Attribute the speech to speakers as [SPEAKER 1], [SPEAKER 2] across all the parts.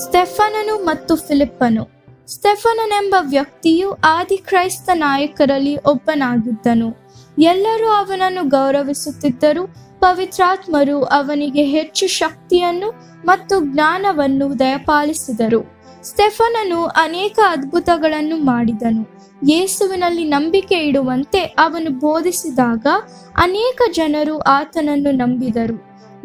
[SPEAKER 1] ಸ್ಟೆಫನನು ಮತ್ತು ಫಿಲಿಪ್ಪನು. ಸ್ಟೆಫನನೆಂಬ ವ್ಯಕ್ತಿಯು ಆದಿ ಕ್ರೈಸ್ತ ನಾಯಕರಲ್ಲಿ ಒಬ್ಬನಾಗಿದ್ದನು. ಎಲ್ಲರೂ ಅವನನ್ನು ಗೌರವಿಸುತ್ತಿದ್ದರು. ಪವಿತ್ರಾತ್ಮರು ಅವನಿಗೆ ಹೆಚ್ಚು ಶಕ್ತಿಯನ್ನು ಮತ್ತು ಜ್ಞಾನವನ್ನು ದಯಪಾಲಿಸಿದರು. ಸ್ಟೆಫನನು ಅನೇಕ ಅದ್ಭುತಗಳನ್ನು ಮಾಡಿದನು. ಯೇಸುವಿನಲ್ಲಿ ನಂಬಿಕೆ ಇಡುವಂತೆ ಅವನು ಬೋಧಿಸಿದಾಗ ಅನೇಕ ಜನರು ಆತನನ್ನು ನಂಬಿದರು.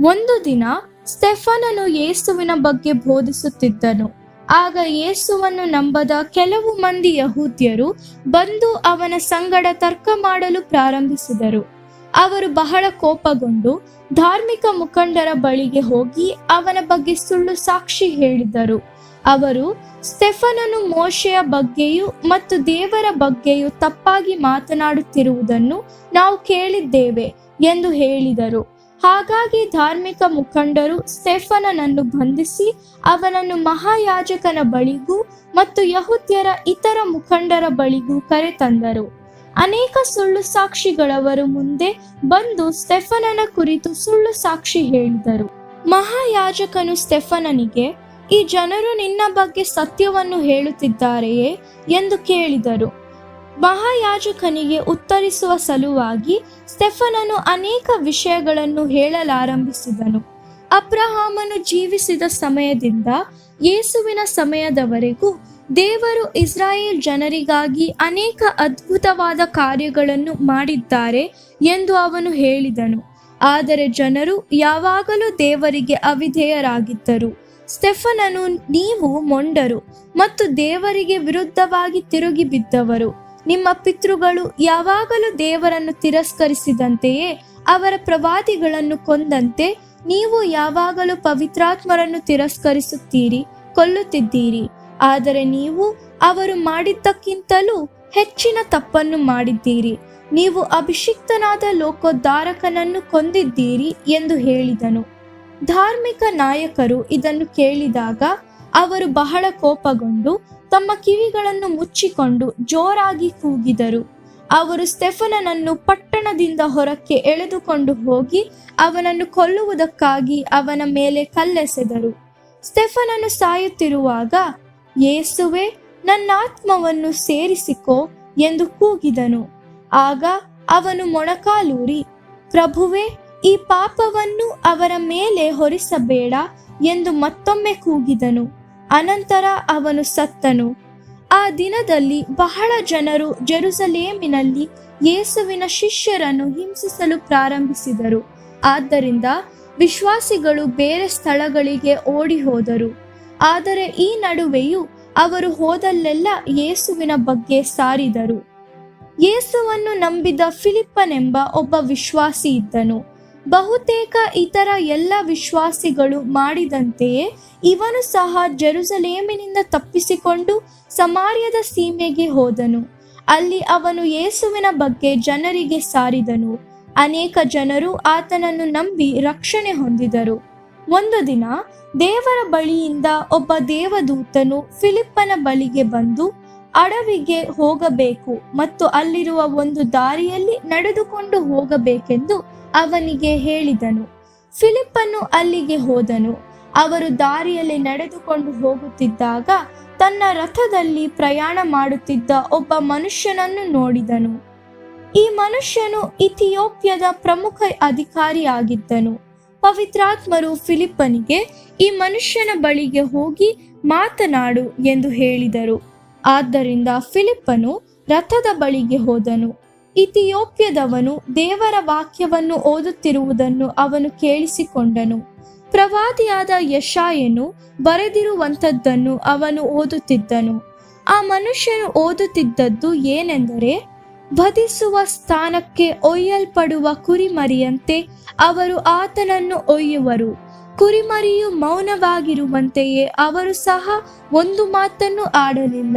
[SPEAKER 1] ಒಂದು ದಿನ ಸ್ಟೆಫನನು ಯೇಸುವಿನ ಬಗ್ಗೆ ಬೋಧಿಸುತ್ತಿದ್ದನು. ಆಗ ಯೇಸುವನ್ನು ನಂಬದ ಕೆಲವು ಮಂದಿ ಯಹೂದ್ಯರು ಬಂದು ಅವನ ಸಂಗಡ ತರ್ಕ ಮಾಡಲು ಪ್ರಾರಂಭಿಸಿದರು. ಅವರು ಬಹಳ ಕೋಪಗೊಂಡು ಧಾರ್ಮಿಕ ಮುಖಂಡರ ಬಳಿಗೆ ಹೋಗಿ ಅವನ ಬಗ್ಗೆ ಸುಳ್ಳು ಸಾಕ್ಷಿ ಹೇಳಿದರು. ಅವರು, ಸ್ಟೆಫನನು ಮೋಶೆಯ ಬಗ್ಗೆಯೂ ಮತ್ತು ದೇವರ ಬಗ್ಗೆಯೂ ತಪ್ಪಾಗಿ ಮಾತನಾಡುತ್ತಿರುವುದನ್ನು ನಾವು ಕೇಳಿದ್ದೇವೆ ಎಂದು ಹೇಳಿದರು. ಹಾಗಾಗಿ ಧಾರ್ಮಿಕ ಮುಖಂಡರು ಸ್ಟೆಫನನನ್ನು ಬಂಧಿಸಿ ಅವನನ್ನು ಮಹಾಯಾಜಕನ ಬಳಿಗೂ ಮತ್ತು ಯಹೂದ್ಯರ ಇತರ ಮುಖಂಡರ ಬಳಿಗೂ ಕರೆತಂದರು. ಅನೇಕ ಸುಳ್ಳು ಸಾಕ್ಷಿಗಳವರು ಮುಂದೆ ಬಂದು ಸ್ಟೆಫನನ ಕುರಿತು ಸುಳ್ಳು ಸಾಕ್ಷಿ ಹೇಳಿದರು. ಮಹಾಯಾಜಕನು ಸ್ಟೆಫನನಿಗೆ, ಈ ಜನರು ನಿನ್ನ ಬಗ್ಗೆ ಸತ್ಯವನ್ನು ಹೇಳುತ್ತಿದ್ದಾರೆಯೇ ಎಂದು ಕೇಳಿದರು. ಮಹಾಯಾಜಕನಿಗೆ ಉತ್ತರಿಸುವ ಸಲುವಾಗಿ ಸ್ಟೆಫನನು ಅನೇಕ ವಿಷಯಗಳನ್ನು ಹೇಳಲಾರಂಭಿಸಿದನು. ಅಬ್ರಹಾಮನು ಜೀವಿಸಿದ ಸಮಯದಿಂದ ಯೇಸುವಿನ ಸಮಯದವರೆಗೂ ದೇವರು ಇಸ್ರಾಯೇಲ್ ಜನರಿಗಾಗಿ ಅನೇಕ ಅದ್ಭುತವಾದ ಕಾರ್ಯಗಳನ್ನು ಮಾಡಿದ್ದಾರೆ ಎಂದು ಅವನು ಹೇಳಿದನು. ಆದರೆ ಜನರು ಯಾವಾಗಲೂ ದೇವರಿಗೆ ಅವಿಧೇಯರಾಗಿದ್ದರು. ಸ್ಟೆಫನನು, ನೀವು ಮೊಂಡರು ಮತ್ತು ದೇವರಿಗೆ ವಿರುದ್ಧವಾಗಿ ತಿರುಗಿ ಬಿದ್ದವರು. ನಿಮ್ಮ ಪಿತೃಗಳು ಯಾವಾಗಲೂ ದೇವರನ್ನು ತಿರಸ್ಕರಿಸಿದಂತೆಯೇ ಅವರ ಪ್ರವಾದಿಗಳನ್ನು ಕೊಂದಂತೆ ನೀವು ಯಾವಾಗಲೂ ಪವಿತ್ರಾತ್ಮರನ್ನು ತಿರಸ್ಕರಿಸುತ್ತೀರಿ, ಕೊಲ್ಲುತ್ತಿದ್ದೀರಿ. ಆದರೆ ನೀವು ಅವರು ಮಾಡಿದ್ದಕ್ಕಿಂತಲೂ ಹೆಚ್ಚಿನ ತಪ್ಪನ್ನು ಮಾಡಿದ್ದೀರಿ. ನೀವು ಅಭಿಷಿಕ್ತನಾದ ಲೋಕೋದ್ಧಾರಕನನ್ನು ಕೊಂದಿದ್ದೀರಿ ಎಂದು ಹೇಳಿದನು. ಧಾರ್ಮಿಕ ನಾಯಕರು ಇದನ್ನು ಕೇಳಿದಾಗ ಅವರು ಬಹಳ ಕೋಪಗೊಂಡು ತಮ್ಮ ಕಿವಿಗಳನ್ನು ಮುಚ್ಚಿಕೊಂಡು ಜೋರಾಗಿ ಕೂಗಿದರು. ಅವರು ಸ್ಟೆಫನನನ್ನು ಪಟ್ಟಣದಿಂದ ಹೊರಕ್ಕೆ ಎಳೆದುಕೊಂಡು ಹೋಗಿ ಅವನನ್ನು ಕೊಲ್ಲುವುದಕ್ಕಾಗಿ ಅವನ ಮೇಲೆ ಕಲ್ಲೆಸೆದರು. ಸ್ಟೆಫನನು ಸಾಯುತ್ತಿರುವಾಗ, ಯೇಸುವೆ, ನನ್ನ ಆತ್ಮವನ್ನು ಸೇರಿಸಿಕೋ ಎಂದು ಕೂಗಿದನು. ಆಗ ಅವನು ಮೊಣಕಾಲೂರಿ, ಪ್ರಭುವೇ, ಈ ಪಾಪವನ್ನು ಅವರ ಮೇಲೆ ಹೊರಿಸಬೇಡ ಎಂದು ಮತ್ತೊಮ್ಮೆ ಕೂಗಿದನು. ಅನಂತರ ಅವನು ಸತ್ತನು. ಆ ದಿನದಲ್ಲಿ ಬಹಳ ಜನರು ಜೆರುಸಲೇಮಿನಲ್ಲಿ ಯೇಸುವಿನ ಶಿಷ್ಯರನ್ನು ಹಿಂಸಿಸಲು ಪ್ರಾರಂಭಿಸಿದರು. ಆದ್ದರಿಂದ ವಿಶ್ವಾಸಿಗಳು ಬೇರೆ ಸ್ಥಳಗಳಿಗೆ ಓಡಿ ಹೋದರು. ಆದರೆ ಈ ನಡುವೆಯೂ ಅವರು ಹೋದಲ್ಲೆಲ್ಲ ಯೇಸುವಿನ ಬಗ್ಗೆ ಸಾರಿದರು. ಯೇಸುವನ್ನು ನಂಬಿದ ಫಿಲಿಪ್ಪನೆಂಬ ಒಬ್ಬ ವಿಶ್ವಾಸಿ ಇದ್ದನು. ಬಹುತೇಕ ಇತರ ಎಲ್ಲ ವಿಶ್ವಾಸಿಗಳು ಮಾಡಿದಂತೆಯೇ ಇವನು ಸಹ ಜೆರುಸಲೇಮಿನಿಂದ ತಪ್ಪಿಸಿಕೊಂಡು ಸಮಾರ್ಯದ ಸೀಮೆಗೆ ಹೋದನು. ಅಲ್ಲಿ ಅವನು ಯೇಸುವಿನ ಬಗ್ಗೆ ಜನರಿಗೆ ಸಾರಿದನು. ಅನೇಕ ಜನರು ಆತನನ್ನು ನಂಬಿ ರಕ್ಷಣೆ ಹೊಂದಿದರು. ಒಂದು ದಿನ ದೇವರ ಬಳಿಯಿಂದ ಒಬ್ಬ ದೇವದೂತನು ಫಿಲಿಪ್ಪನ ಬಳಿಗೆ ಬಂದು, ಅಡವಿಗೆ ಹೋಗಬೇಕು ಮತ್ತು ಅಲ್ಲಿರುವ ಒಂದು ದಾರಿಯಲ್ಲಿ ನಡೆದುಕೊಂಡು ಹೋಗಬೇಕೆಂದು ಅವನಿಗೆ ಹೇಳಿದನು. ಫಿಲಿಪ್ಪನು ಅಲ್ಲಿಗೆ ಹೋದನು. ಅವರು ದಾರಿಯಲ್ಲಿ ನಡೆದುಕೊಂಡು ಹೋಗುತ್ತಿದ್ದಾಗ ತನ್ನ ರಥದಲ್ಲಿ ಪ್ರಯಾಣ ಮಾಡುತ್ತಿದ್ದ ಒಬ್ಬ ಮನುಷ್ಯನನ್ನು ನೋಡಿದನು. ಈ ಮನುಷ್ಯನು ಇಥಿಯೋಪ್ಯದ ಪ್ರಮುಖ ಅಧಿಕಾರಿಯಾಗಿದ್ದನು. ಪವಿತ್ರಾತ್ಮರು ಫಿಲಿಪ್ಪನಿಗೆ, ಈ ಮನುಷ್ಯನ ಬಳಿಗೆ ಹೋಗಿ ಮಾತನಾಡು ಎಂದು ಹೇಳಿದರು. ಆದ್ದರಿಂದ ಫಿಲಿಪ್ಪನು ರಥದ ಬಳಿಗೆ ಹೋದನು. ಇಥಿಯೋಪ್ಯದವನು ದೇವರ ವಾಕ್ಯವನ್ನು ಓದುತ್ತಿರುವುದನ್ನು ಅವನು ಕೇಳಿಸಿಕೊಂಡನು. ಪ್ರವಾದಿಯಾದ ಯೆಶಾಯನು ಬರೆದಿರುವಂಥದ್ದನ್ನು ಅವನು ಓದುತ್ತಿದ್ದನು. ಆ ಮನುಷ್ಯನು ಓದುತ್ತಿದ್ದದ್ದು ಏನೆಂದರೆ, ವಧಿಸುವ ಸ್ಥಾನಕ್ಕೆ ಒಯ್ಯಲ್ಪಡುವ ಕುರಿಮರಿಯಂತೆ ಅವರು ಆತನನ್ನು ಒಯ್ಯುವರು. ಕುರಿಮರಿಯು ಮೌನವಾಗಿರುವಂತೆಯೇ ಅವರು ಸಹ ಒಂದು ಮಾತನ್ನು ಆಡಲಿಲ್ಲ.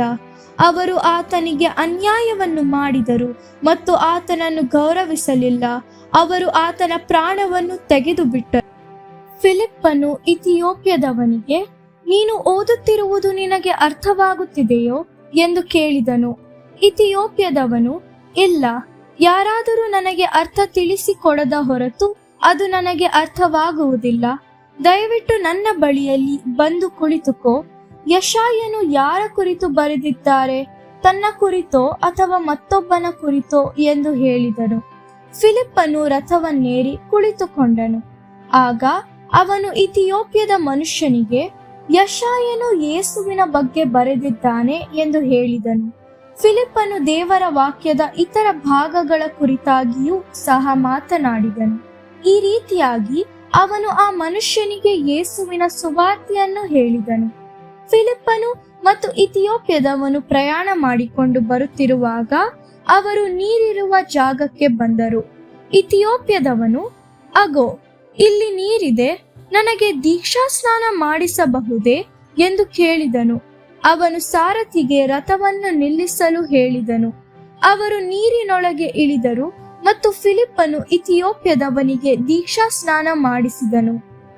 [SPEAKER 1] ಅವರು ಆತನಿಗೆ ಅನ್ಯಾಯವನ್ನು ಮಾಡಿದರು ಮತ್ತು ಆತನನ್ನು ಗೌರವಿಸಲಿಲ್ಲ. ಅವರು ಆತನ ಪ್ರಾಣವನ್ನು ತೆಗೆದು ಬಿಟ್ಟರು. ಫಿಲಿಪ್ಪನು ಇಥಿಯೋಪ್ಯದವನಿಗೆ, ನೀನು ಓದುತ್ತಿರುವುದು ನಿನಗೆ ಅರ್ಥವಾಗುತ್ತಿದೆಯೋ ಎಂದು ಕೇಳಿದನು. ಇಥಿಯೋಪ್ಯದವನು, ಇಲ್ಲ, ಯಾರಾದರೂ ನನಗೆ ಅರ್ಥ ತಿಳಿಸಿಕೊಡದ ಹೊರತು ಅದು ನನಗೆ ಅರ್ಥವಾಗುವುದಿಲ್ಲ. ದಯವಿಟ್ಟು ನನ್ನ ಬಳಿಯಲ್ಲಿ ಬಂದು ಕುಳಿತುಕೋ. ಯೆಶಾಯನು ಯಾರ ಕುರಿತು ಬರೆದಿದ್ದಾರೆ, ತನ್ನ ಕುರಿತೋ ಅಥವಾ ಮತ್ತೊಬ್ಬನ ಕುರಿತೋ ಎಂದು ಹೇಳಿದನು. ಫಿಲಿಪ್ಪನು ರಥವನ್ನೇರಿ ಕುಳಿತುಕೊಂಡನು. ಆಗ ಅವನು ಇಥಿಯೋಪ್ಯದ ಮನುಷ್ಯನಿಗೆ, ಯೆಶಾಯನು ಯೇಸುವಿನ ಬಗ್ಗೆ ಬರೆದಿದ್ದಾನೆ ಎಂದು ಹೇಳಿದನು. ಫಿಲಿಪ್ಪನು ದೇವರ ವಾಕ್ಯದ ಇತರ ಭಾಗಗಳ ಕುರಿತಾಗಿಯೂ ಸಹ ಮಾತನಾಡಿದನು. ಈ ರೀತಿಯಾಗಿ ಅವನು ಆ ಮನುಷ್ಯನಿಗೆ ಯೇಸುವಿನ ಸುವಾರ್ತೆಯನ್ನು ಹೇಳಿದನು. ಫಿಲಿಪ್ಪನು ಮತ್ತು ಇಥಿಯೋಪ್ಯದವನು ಪ್ರಯಾಣ ಮಾಡಿಕೊಂಡು ಬರುತ್ತಿರುವಾಗ ಅವರು ನೀರಿರುವ ಜಾಗಕ್ಕೆ ಬಂದರು. ಇಥಿಯೋಪ್ಯದವನು, ಅಗೋ, ಇಲ್ಲಿ ನೀರಿದೆ, ನನಗೆ ದೀಕ್ಷಾ ಸ್ನಾನ ಮಾಡಿಸಬಹುದೇ ಎಂದು ಕೇಳಿದನು. ಅವನು ಸಾರಥಿಗೆ ರಥವನ್ನು ನಿಲ್ಲಿಸಲು ಹೇಳಿದನು. ಅವರು ನೀರಿನೊಳಗೆ ಇಳಿದರು ಮತ್ತು ಫಿಲಿಪ್ಪನು ಇಥಿಯೋಪ್ಯದವನಿಗೆ ದೀಕ್ಷಾ ಸ್ನಾನ ಮಾಡಿಸಿದನು.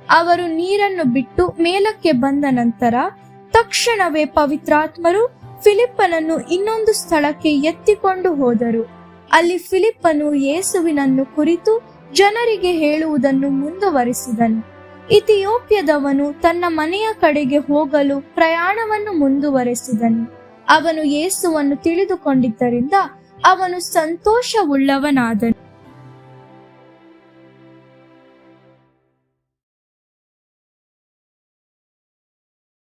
[SPEAKER 1] ಅವರು ನೀರನ್ನು ಬಿಟ್ಟು ಮೇಲಕ್ಕೆ ಬಂದ ನಂತರ ತಕ್ಷಣವೇ ಪವಿತ್ರಾತ್ಮರು ಫಿಲಿಪ್ಪನನ್ನು ಇನ್ನೊಂದು ಸ್ಥಳಕ್ಕೆ ಎತ್ತಿಕೊಂಡು ಹೋದರು. ಅಲ್ಲಿ ಫಿಲಿಪ್ಪನು ಯೇಸುವಿನನ್ನು ಕುರಿತು ಜನರಿಗೆ ಹೇಳುವುದನ್ನು ಮುಂದುವರಿಸಿದನು. ಇಥಿಯೋಪ್ಯದವನು ತನ್ನ ಮನೆಯ ಕಡೆಗೆ ಹೋಗಲು ಪ್ರಯಾಣವನ್ನು ಮುಂದುವರೆಸಿದನು. ಅವನು ಯೇಸುವನ್ನು ತಿಳಿದುಕೊಂಡಿದ್ದರಿಂದ ಅವನು ಸಂತೋಷವುಳ್ಳವನಾದನು.